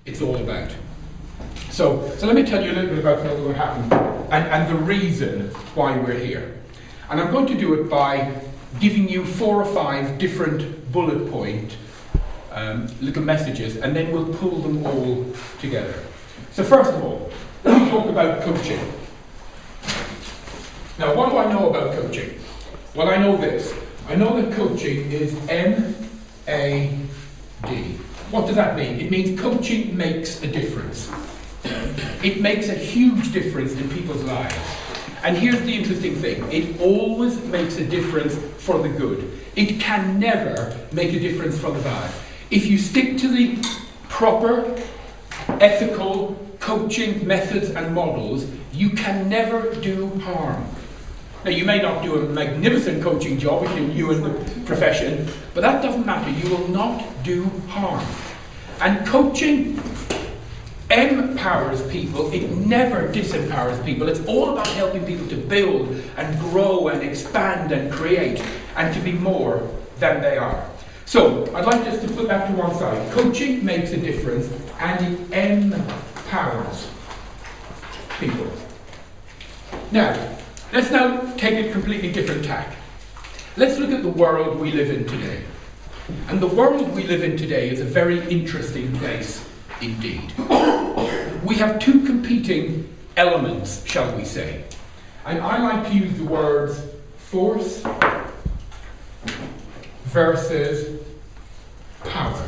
it's all about. So let me tell you a little bit about what happened and the reason why we're here. And I'm going to do it by giving you 4 or 5 different bullet point little messages, and then we'll pull them all together. So first of all, let me talk about coaching. Now, what do I know about coaching? Well, I know this. I know that coaching is M-A-D. What does that mean? It means coaching makes a difference. It makes a huge difference in people's lives. And here's the interesting thing. It always makes a difference for the good. It can never make a difference for the bad. If you stick to the proper, ethical coaching methods and models, you can never do harm. Now, you may not do a magnificent coaching job if you're new in the profession, but that doesn't matter. You will not do harm. And coaching empowers people. It never disempowers people. It's all about helping people to build and grow and expand and create and to be more than they are. So, I'd like just to put that to one side. Coaching makes a difference and it empowers people. Now, let's now take a completely different tack. Let's look at the world we live in today. And the world we live in today is a very interesting place indeed. We have 2 competing elements, shall we say. And I like to use the words force versus power.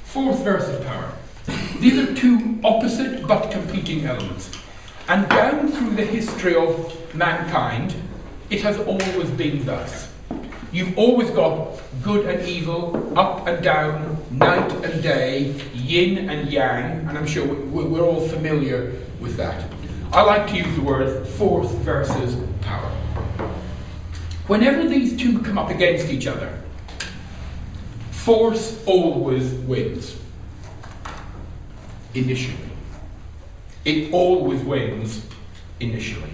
Force versus power. These are 2 opposite but competing elements. And down through the history of mankind, it has always been thus. You've always got good and evil, up and down, night and day, yin and yang, and I'm sure we're all familiar with that. I like to use the word force versus power. Whenever these 2 come up against each other, force always wins. Initially. It always wins initially.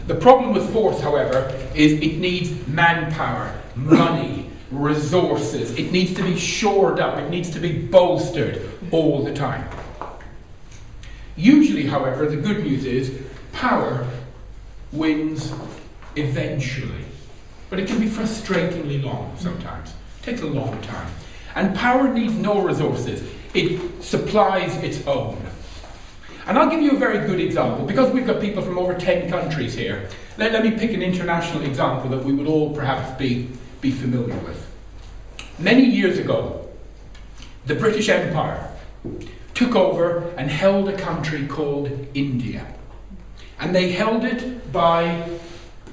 The problem with force, however, is it needs manpower, money, resources. It needs to be shored up. It needs to be bolstered all the time. Usually, however, the good news is power wins eventually. But it can be frustratingly long sometimes. It takes a long time. And power needs no resources. It supplies its own. And I'll give you a very good example, because we've got people from over 10 countries here. Let me pick an international example that we would all perhaps be familiar with. Many years ago, the British Empire took over and held a country called India. And they held it by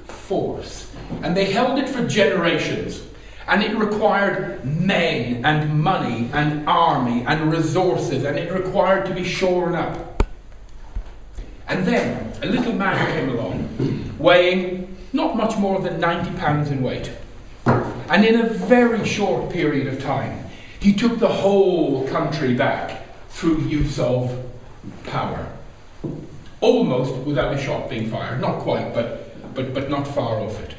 force. And they held it for generations. And it required men and money and army and resources, and it required to be shorn up. And then a little man came along, weighing not much more than 90 pounds in weight. And in a very short period of time, he took the whole country back through use of power. Almost without a shot being fired. Not quite, but not far off it.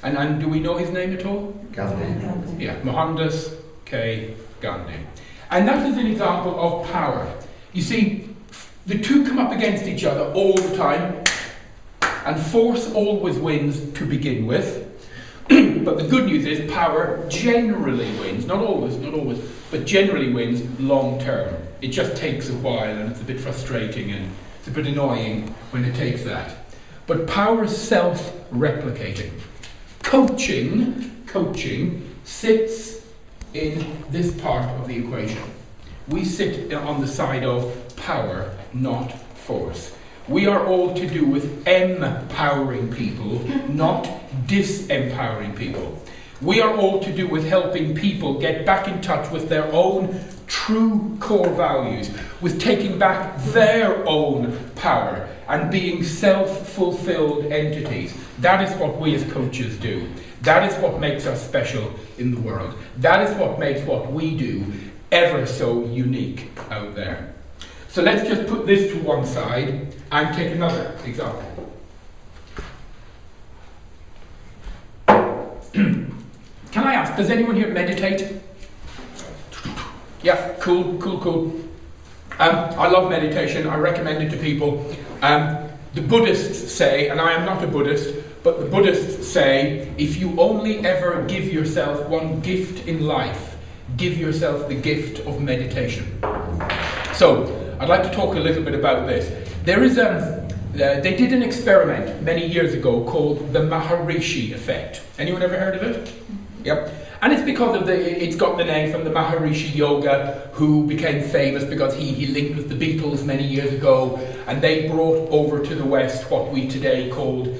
And do we know his name at all? Gandhi. Yeah, Mohandas K. Gandhi. And that is an example of power. You see, the 2 come up against each other all the time, and force always wins to begin with. But the good news is power generally wins, not always, but generally wins long term. It just takes a while, and it's a bit frustrating and it's a bit annoying when it takes that. But power is self-replicating. Coaching sits in this part of the equation. We sit on the side of power, not force. We are all to do with empowering people, not disempowering people. We are all to do with helping people get back in touch with their own true core values, with taking back their own power and being self-fulfilled entities. That is what we as coaches do. That is what makes us special in the world. That is what makes what we do ever so unique out there. So let's just put this to one side and take another example. Can I ask, does anyone here meditate? Yeah, cool. I love meditation. I recommend it to people. The Buddhists say, and I am not a Buddhist, but the Buddhists say, if you only ever give yourself one gift in life, give yourself the gift of meditation. So, I'd like to talk a little bit about this. There is they did an experiment many years ago called the Maharishi effect. Anyone ever heard of it? Yep. And it's because of it's got the name from the Maharishi Yoga, who became famous because he linked with the Beatles many years ago, and they brought over to the West what we today called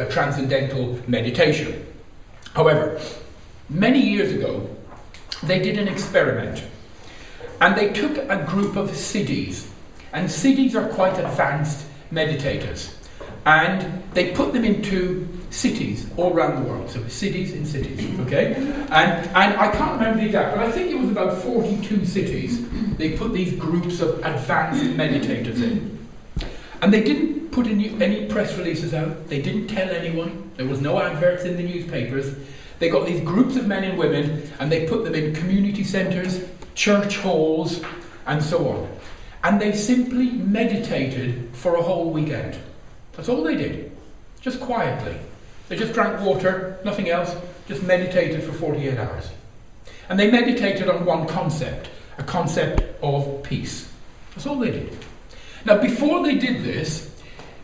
transcendental meditation. However, many years ago, they did an experiment, and they took a group of siddhis, and siddhis are quite advanced meditators, and they put them into cities all around the world. So cities in cities, okay? And I can't remember the exact, but I think it was about 42 cities they put these groups of advanced meditators in. And they didn't put any press releases out. They didn't tell anyone. There was no adverts in the newspapers. They got these groups of men and women, and they put them in community centres, church halls, and so on. And they simply meditated for a whole weekend. That's all they did. Just quietly. They just drank water, nothing else, just meditated for 48 hours. And they meditated on one concept, a concept of peace. That's all they did. Now, before they did this,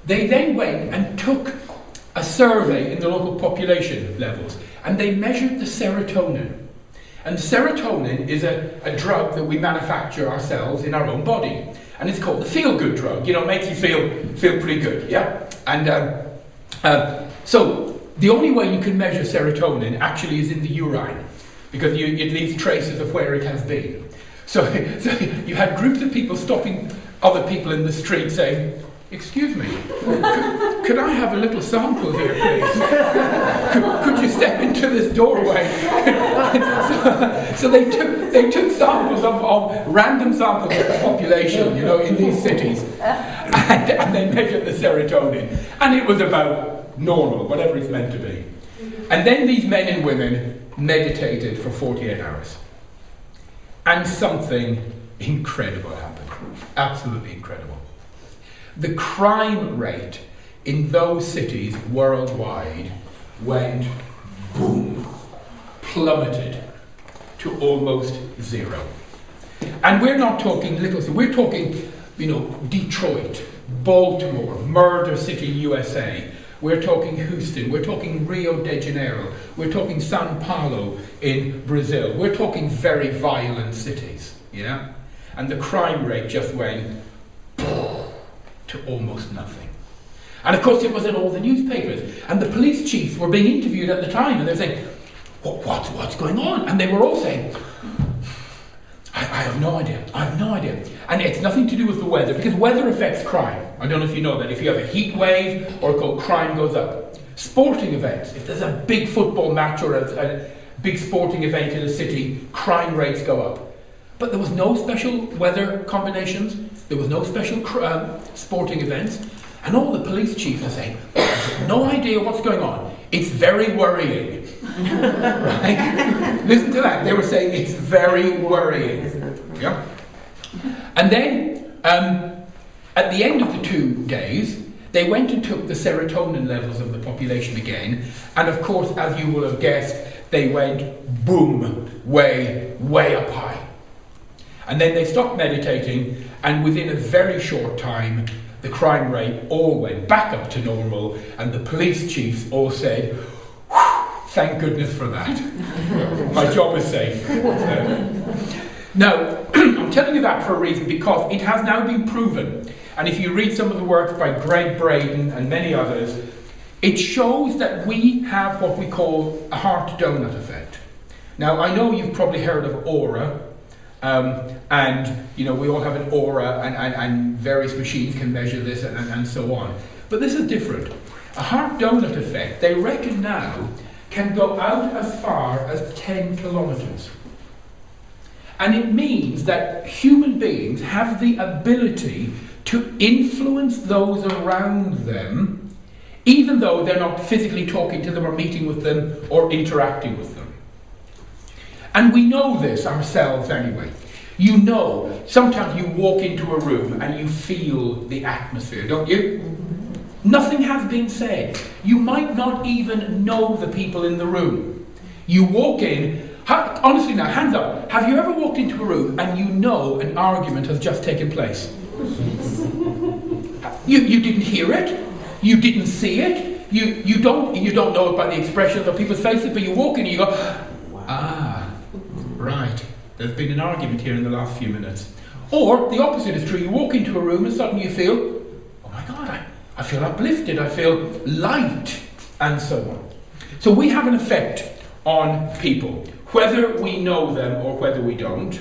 they then went and took a survey in the local population levels, and they measured the serotonin. And serotonin is a drug that we manufacture ourselves in our own body. And it's called the feel-good drug. You know, it makes you feel pretty good, yeah? And so the only way you can measure serotonin actually is in the urine, because it leaves traces of where it has been. So you had groups of people stopping other people in the street saying, "Excuse me, could I have a little sample here, please? Could you step into this doorway?" so they took samples of random samples of the population, you know, in these cities, and they measured the serotonin, and it was about normal, whatever it's meant to be. And then these men and women meditated for 48 hours, and something incredible happened. Absolutely incredible. The crime rate in those cities worldwide went boom, plummeted to almost zero. And we're not talking little cities, we're talking, you know, Detroit, Baltimore, Murder City, USA. We're talking Houston, we're talking Rio de Janeiro, we're talking Sao Paulo in Brazil. We're talking very violent cities, yeah? And the crime rate just went to almost nothing. And of course it was in all the newspapers, and the police chiefs were being interviewed at the time, and they're saying, what's going on? And they were all saying, I have no idea, And it's nothing to do with the weather, because weather affects crime. I don't know if you know that. If you have a heat wave, or crime goes up. Sporting events, if there's a big football match or a big sporting event in a city, crime rates go up. But there was no special weather combinations, there was no special sporting events, and all the police chiefs are saying, no idea what's going on. It's very worrying. Right? Listen to that. They were saying it's very worrying. Yeah. And then, at the end of the 2 days, they went and took the serotonin levels of the population again, and of course, as you will have guessed, they went boom, way up high. And then they stopped meditating, and within a very short time, the crime rate all went back up to normal, and the police chiefs all said, thank goodness for that. My job is safe. Now, I'm telling you that for a reason, because it has now been proven, and if you read some of the works by Greg Braden and many others, it shows that we have what we call a heart donut effect. Now, I know you've probably heard of aura, and you know, we all have an aura, and various machines can measure this and so on. But this is different. A heart donut effect, they reckon now, can go out as far as 10 kilometers. And it means that human beings have the ability to influence those around them, even though they're not physically talking to them or meeting with them or interacting with them. And we know this ourselves anyway. You know, sometimes you walk into a room and you feel the atmosphere, don't you? Nothing has been said. You might not even know the people in the room. You walk in, honestly now, hands up, have you ever walked into a room and you know an argument has just taken place? You didn't hear it, you didn't see it, you don't know it by the expressions of people's faces, but you walk in and you go, ah, right, there's been an argument here in the last few minutes. Or the opposite is true, you walk into a room and suddenly you feel, oh my God, I feel uplifted, I feel light, and so on. So we have an effect on people, whether we know them or whether we don't.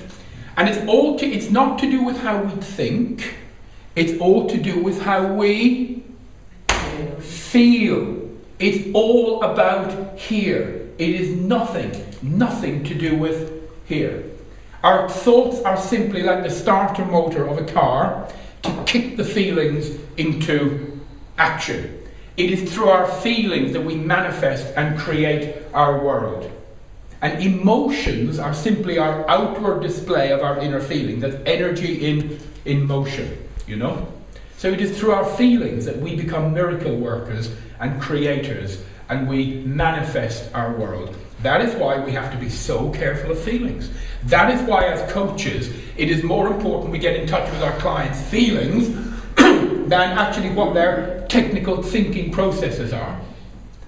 And it's not to do with how we think, it's all to do with how we feel. It's all about here. It is nothing to do with here. Our thoughts are simply like the starter motor of a car to kick the feelings into action. It is through our feelings that we manifest and create our world. And emotions are simply our outward display of our inner feeling. That's energy in motion, you know? So it is through our feelings that we become miracle workers and creators, and we manifest our world. That is why we have to be so careful of feelings. That is why as coaches, it is more important we get in touch with our clients' feelings than actually what their technical thinking processes are.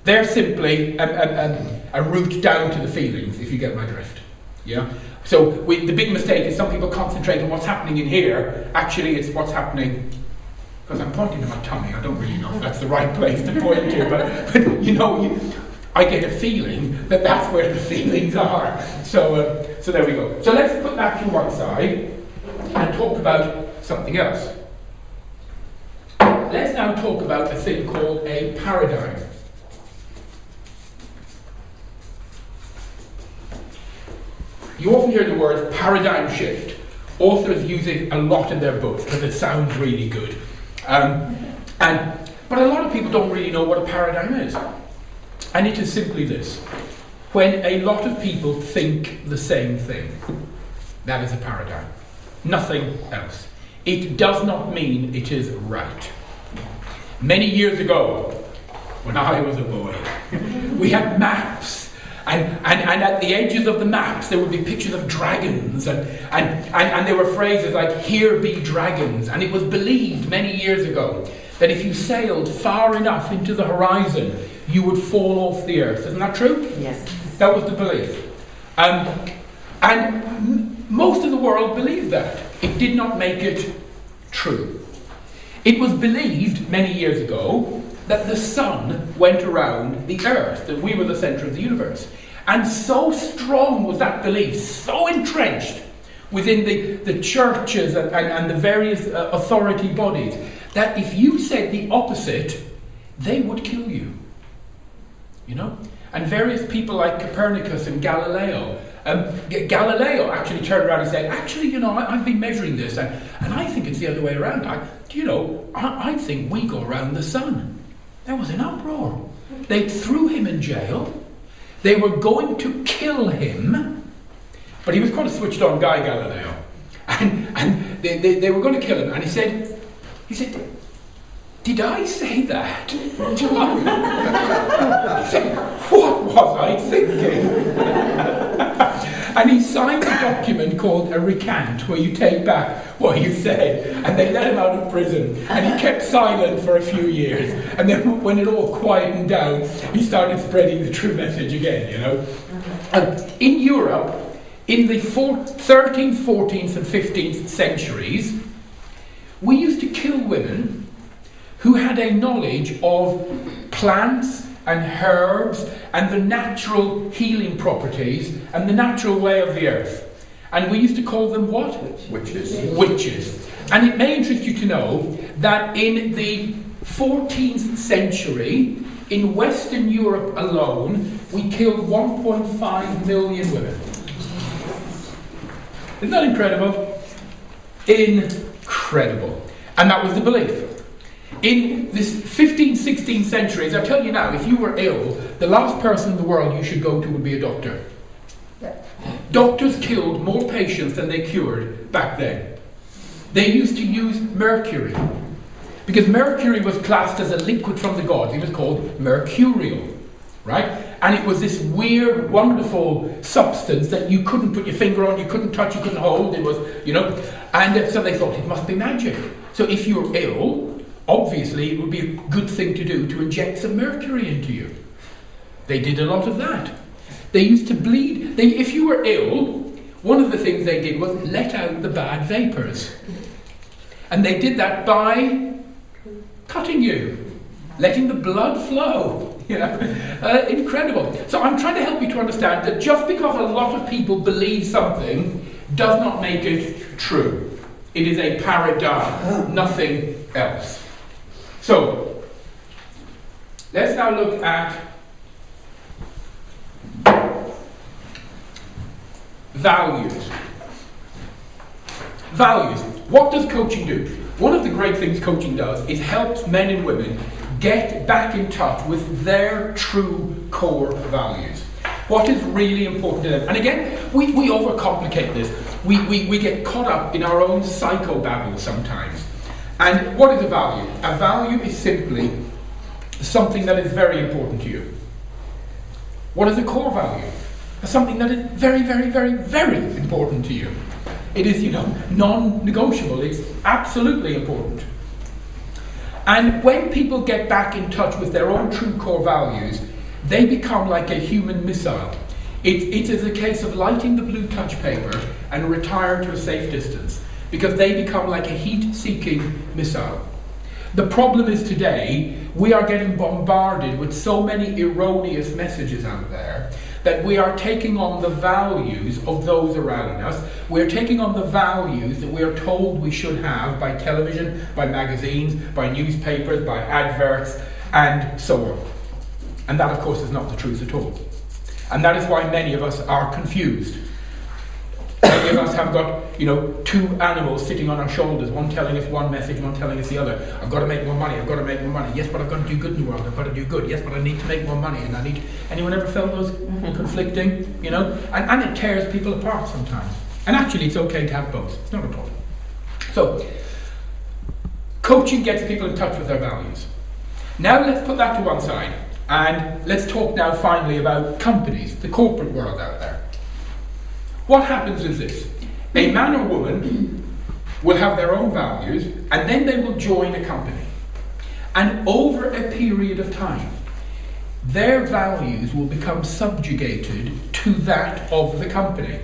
They're simply a route down to the feelings, if you get my drift. Yeah. So the big mistake is some people concentrate on what's happening in here. Actually, it's what's happening. Because I'm pointing to my tummy. I don't really know if that's the right place to point to, but you know, I get a feeling that that's where the feelings are. So there we go. So let's put that to one side and talk about something else. Let's now talk about a thing called a paradigm. You often hear the word paradigm shift. Authors use it a lot in their books because it sounds really good. But a lot of people don't really know what a paradigm is. And it is simply this. When a lot of people think the same thing, that is a paradigm. Nothing else. It does not mean it is right. Many years ago, when I was a boy, we had maps. And at the edges of the maps there would be pictures of dragons and there were phrases like, here be dragons. And it was believed many years ago that if you sailed far enough into the horizon, you would fall off the earth. Isn't that true? Yes. That was the belief. And most of the world believed that. It did not make it true. It was believed many years ago that the sun went around the earth, that we were the centre of the universe. And so strong was that belief, so entrenched within the churches and the various authority bodies, that if you said the opposite, they would kill you. You know? And various people like Copernicus and Galileo, Galileo actually turned around and said, actually, you know, I've been measuring this, and I think it's the other way around. I think we go around the sun. There was an uproar. They threw him in jail. They were going to kill him. But he was quite a switched on guy, Galileo. And they were going to kill him. And he said, did I say that? He said, what was I thinking? And he signed a document called a recant, where you take back what you said, and they let him out of prison. And he kept silent for a few years. And then when it all quietened down, he started spreading the true message again, you know. And in Europe, in the 13th, 14th and 15th centuries, we used to kill women who had a knowledge of plants and herbs and the natural healing properties and the natural way of the earth. And we used to call them what? Witches. Witches. And it may interest you to know that in the 14th century, in Western Europe alone, we killed 1.5 million women. Isn't that incredible? Incredible. And that was the belief. In this 15th, 16th centuries, I tell you now, if you were ill, the last person in the world you should go to would be a doctor. Doctors killed more patients than they cured back then. They used to use mercury, because mercury was classed as a liquid from the gods. It was called mercurial, right? And it was this weird, wonderful substance that you couldn't put your finger on, you couldn't touch, you couldn't hold. It was, and so they thought it must be magic. So if you were ill, obviously it would be a good thing to do to inject some mercury into you. They did a lot of that. They used to bleed. If you were ill, one of the things they did was let out the bad vapours. And they did that by cutting you, letting the blood flow. Incredible. So I'm trying to help you to understand that just because a lot of people believe something does not make it true. It is a paradigm, nothing else. So let's now look at values. Values. What does coaching do? One of the great things coaching does is helps men and women get back in touch with their true core values. What is really important to them? And again, we overcomplicate this. We get caught up in our own psychobabble sometimes. And what is a value? A value is simply something that is very important to you. What is a core value? Something that is very, very, very, very important to you. It is, non-negotiable. It's absolutely important. And when people get back in touch with their own true core values, they become like a human missile. It is a case of lighting the blue touch paper and retire to a safe distance, because they become like a heat-seeking missile. The problem is today, we are getting bombarded with so many erroneous messages out there that we are taking on the values of those around us. We're taking on the values that we are told we should have by television, by magazines, by newspapers, by adverts, and so on. And that, of course, is not the truth at all. And that is why many of us are confused. Many of us have got, two animals sitting on our shoulders, one telling us one message, one telling us the other. I've got to make more money, I've got to make more money. Yes, but I've got to do good in the world, I've got to do good. Yes, but I need to make more money, and I need... Anyone ever felt those conflicting, And it tears people apart sometimes. And actually, it's okay to have both. It's not a problem. So, coaching gets people in touch with their values. Now let's put that to one side, and let's talk now finally about companies, the corporate world out there. What happens is this: a man or woman will have their own values, and then they will join a company. And over a period of time, their values will become subjugated to that of the company.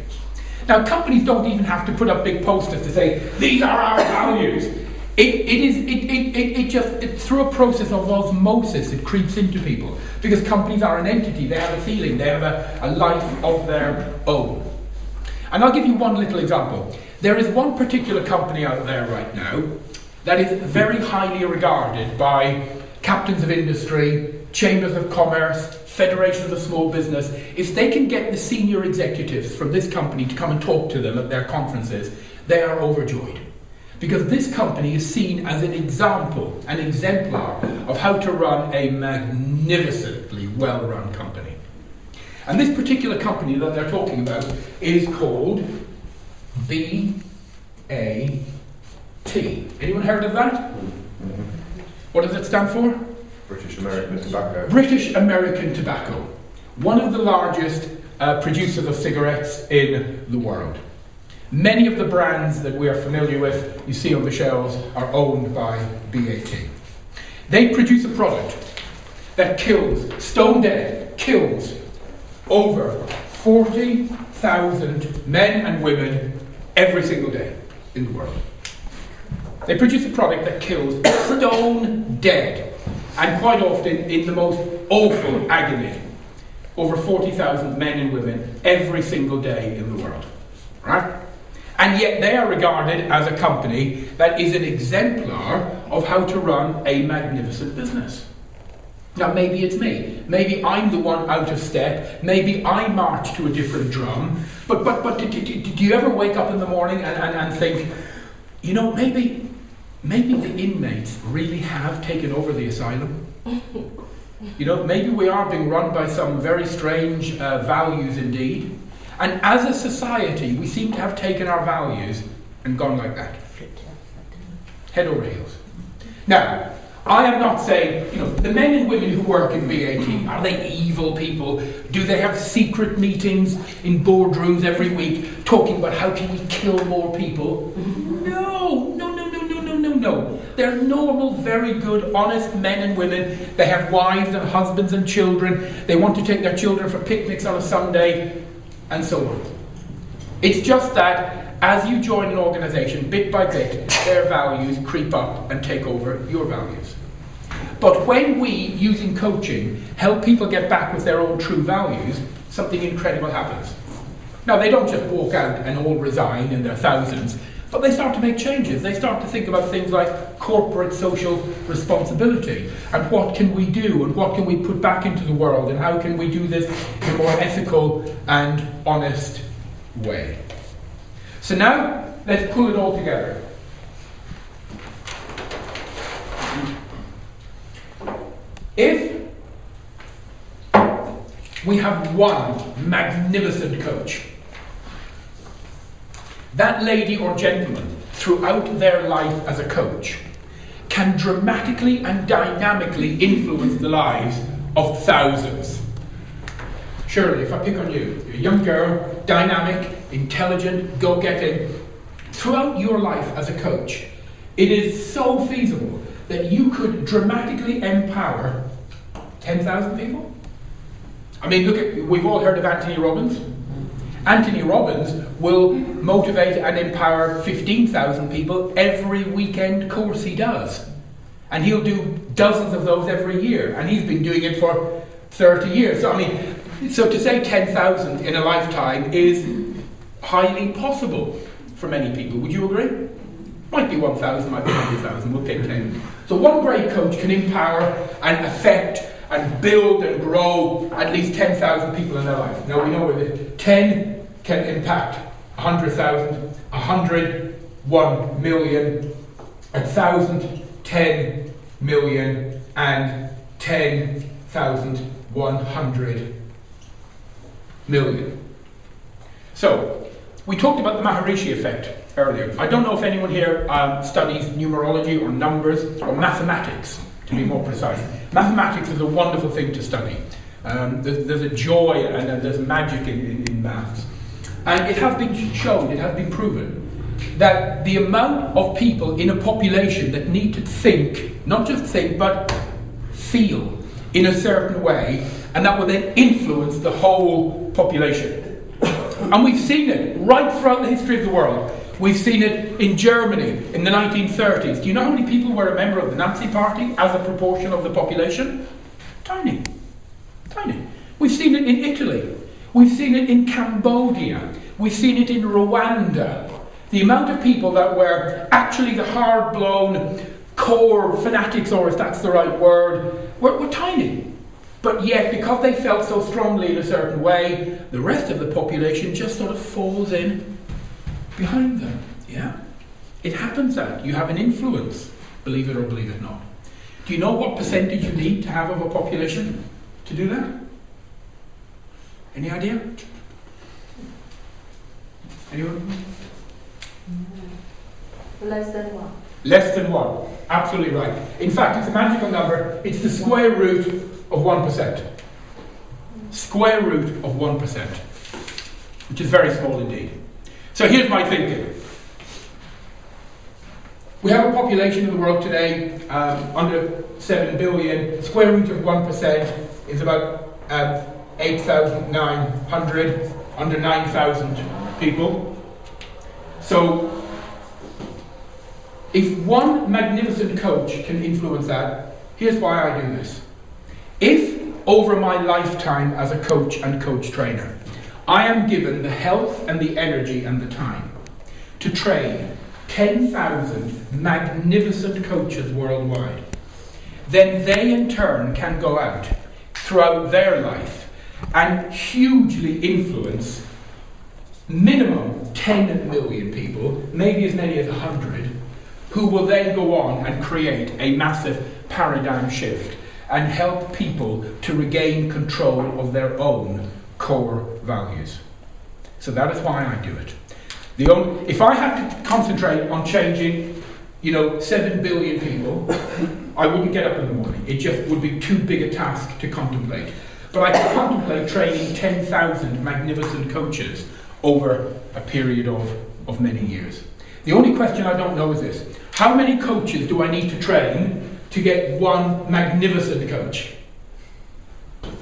Now, companies don't even have to put up big posters to say, these are our values. It just through a process of osmosis, it creeps into people. Because companies are an entity, they have a feeling, they have a life of their own. And I'll give you one little example. There is one particular company out there right now that is very highly regarded by captains of industry, chambers of commerce, federations of small business. If they can get the senior executives from this company to come and talk to them at their conferences, they are overjoyed. Because this company is seen as an example, an exemplar of how to run a magnificently well-run company. And this particular company that they're talking about is called BAT. Anyone heard of that? What does it stand for? British American Tobacco. British American Tobacco. One of the largest producers of cigarettes in the world. Many of the brands that we are familiar with, you see on the shelves, are owned by BAT. They produce a product that kills, stone dead, kills over 40,000 men and women every single day in the world. They produce a product that kills stone dead, and quite often in the most awful agony, over 40,000 men and women every single day in the world. Right? And yet they are regarded as a company that is an exemplar of how to run a magnificent business. Now maybe it's me. Maybe I'm the one out of step. Maybe I march to a different drum. But do you ever wake up in the morning and think, maybe the inmates really have taken over the asylum? Maybe we are being run by some very strange values indeed. And as a society, we seem to have taken our values and gone like that. Head over heels. Now, I am not saying, the men and women who work in BAT, are they evil people? Do they have secret meetings in boardrooms every week talking about how can we kill more people? No. They're normal, very good, honest men and women. They have wives and husbands and children. They want to take their children for picnics on a Sunday, and so on. It's just that as you join an organisation, bit by bit, their values creep up and take over your values. But when we, using coaching, help people get back with their own true values, something incredible happens. Now, they don't just walk out and all resign in their thousands, but they start to make changes. They start to think about things like corporate social responsibility, and what can we do, and what can we put back into the world, and how can we do this in a more ethical and honest way. So now, let's pull it all together. If we have one magnificent coach, that lady or gentleman, throughout their life as a coach, can dramatically and dynamically influence the lives of thousands. Surely, if I pick on you, you're a young girl, dynamic, intelligent, go-getting, throughout your life as a coach, it is so feasible that you could dramatically empower 10,000 people. I mean, we've all heard of Anthony Robbins. Anthony Robbins will motivate and empower 15,000 people every weekend course he does. And he'll do dozens of those every year. And he's been doing it for 30 years. So to say 10,000 in a lifetime is highly possible for many people. Would you agree? Might be 1,000, might be 100,000. We'll pick 10. So one great coach can empower and affect and build and grow at least 10,000 people in their life. Now we know that 10 can impact 100,000, 100, 1 million, 1,000, 10 million, and 10,100 million. So, we talked about the Maharishi effect earlier. I don't know if anyone here studies numerology or numbers or mathematics, to be more precise. Mathematics is a wonderful thing to study. There's a joy and there's magic in maths. And it has been shown, it has been proven, that the amount of people in a population that need to think, not just think, but feel in a certain way, and that will then influence the whole population. And we've seen it right throughout the history of the world. We've seen it in Germany in the 1930s. Do you know how many people were a member of the Nazi Party as a proportion of the population? Tiny. Tiny. We've seen it in Italy. We've seen it in Cambodia. We've seen it in Rwanda. The amount of people that were actually the hard-blown core fanatics, or if that's the right word, were tiny. But yet, because they felt so strongly in a certain way, the rest of the population just sort of falls in behind them. Yeah? It happens that you have an influence, believe it or believe it not. Do you know what percentage you need to have of a population to do that? Any idea? Anyone? Less than 1. Less than 1. Absolutely right. In fact, it's a magical number. It's the square root of 1%. Square root of 1%. Which is very small indeed. So here's my thinking. We have a population in the world today under 7 billion. Square root of 1% is about 8,900, under 9,000 people. So, if one magnificent coach can influence that, here's why I do this. If, over my lifetime as a coach and coach trainer, I am given the health and the energy and the time to train 10,000 magnificent coaches worldwide, then they in turn can go out throughout their life and hugely influence minimum 10 million people, maybe as many as 100, who will then go on and create a massive paradigm shift and help people to regain control of their own core values. So that is why I do it. If I had to concentrate on changing, 7 billion people, I wouldn't get up in the morning. It just would be too big a task to contemplate. But I could contemplate training 10,000 magnificent coaches over a period of many years. The only question I don't know is this: how many coaches do I need to train to get one magnificent coach?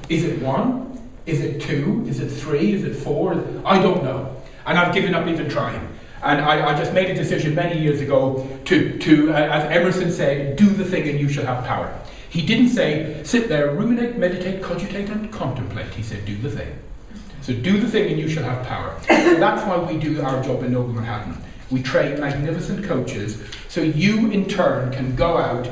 Is it 1? Is it 2? Is it 3? Is it 4? I don't know. And I've given up even trying. And I just made a decision many years ago to as Emerson said, do the thing and you shall have power. He didn't say, sit there, ruminate, meditate, cogitate and contemplate. He said, do the thing. So do the thing and you shall have power. So that's why we do our job in Noble Manhattan. We train magnificent coaches so you in turn can go out,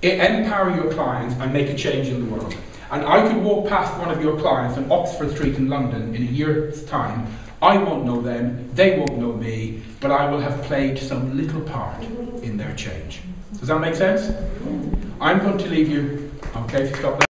empower your clients and make a change in the world. And I could walk past one of your clients on Oxford Street in London in a year's time. I won't know them, they won't know me, but I will have played some little part in their change. Does that make sense? I'm going to leave you. Okay, stop there.